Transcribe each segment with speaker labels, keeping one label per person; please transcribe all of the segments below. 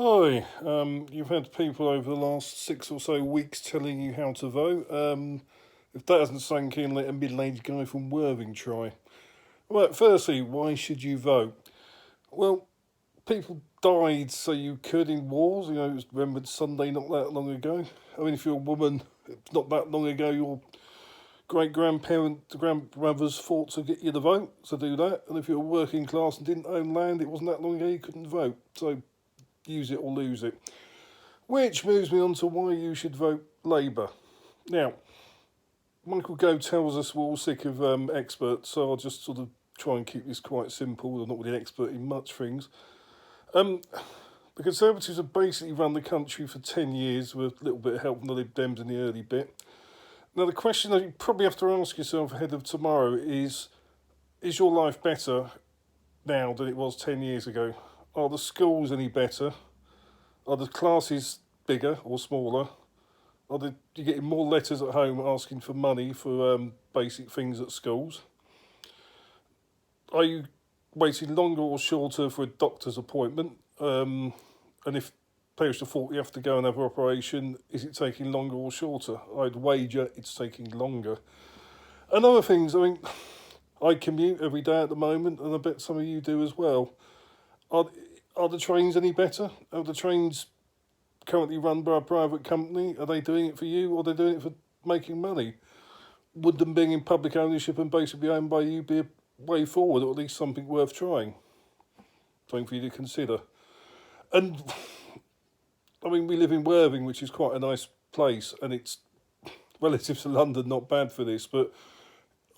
Speaker 1: Hi, you've had people over the last 6 or so weeks telling you how to vote. If that hasn't sunk in, let a middle-aged guy from Worthing try. Right, firstly, why should you vote? Well, people died so you could in wars. You know, it was remembered Sunday not that long ago. I mean, if you're a woman, it's not that long ago your grandmothers fought to get you the vote to do that. And if you're working class and didn't own land, it wasn't that long ago you couldn't vote. So use it or lose it. Which moves me on to why you should vote Labour. Now, Michael Gove tells us we're all sick of experts, so I'll just sort of try and keep this quite simple. I'm not really an expert in much things. Um, the Conservatives have basically run the country for 10 years with a little bit of help from the Lib Dems in the early bit. Now, the question that you probably have to ask yourself ahead of tomorrow is your life better now than it was 10 years ago? Are the schools any better? Are the classes bigger or smaller? Are you getting more letters at home asking for money for basic things at schools? Are you waiting longer or shorter for a doctor's appointment? And if perish the thought you have to go and have an operation, is it taking longer or shorter? I'd wager it's taking longer. And other things, I mean, I commute every day at the moment, and I bet some of you do as well. Are, are the trains any better? Are the trains currently run by a private company? Are they doing it for you, or are they doing it for making money? Would them being in public ownership and basically owned by you be a way forward, or at least something worth trying? Something for you to consider. And I mean, we live in Worthing, which is quite a nice place, and it's relative to London, not bad for this, but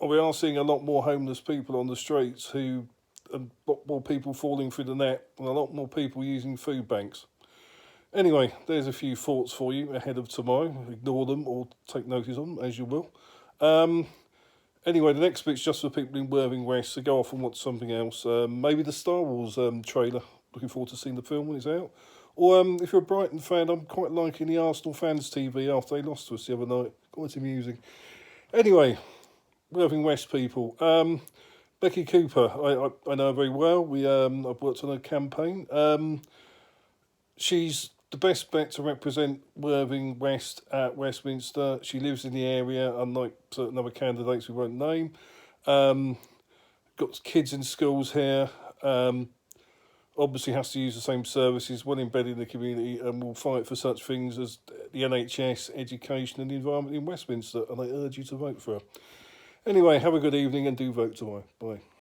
Speaker 1: we are seeing a lot more homeless people on the streets and a lot more people falling through the net, and a lot more people using food banks. Anyway, there's a few thoughts for you ahead of tomorrow. Ignore them or take notice of them, as you will. Um, anyway, the next bit's just for people in Worthing West, so go off and watch something else. Maybe the Star Wars trailer. Looking forward to seeing the film when it's out. Or if you're a Brighton fan, I'm quite liking the Arsenal fans TV after they lost to us the other night. Quite amusing. Anyway, Worthing West people. Becky Cooper, I know her very well. I've worked on her campaign. She's the best bet to represent Worthing West at Westminster. She lives in the area, unlike certain other candidates we won't name. Got kids in schools here. Obviously has to use the same services, well embedded in the community, and will fight for such things as the NHS, education and the environment in Westminster, and I urge you to vote for her. Anyway, have a good evening and do vote tomorrow. Bye.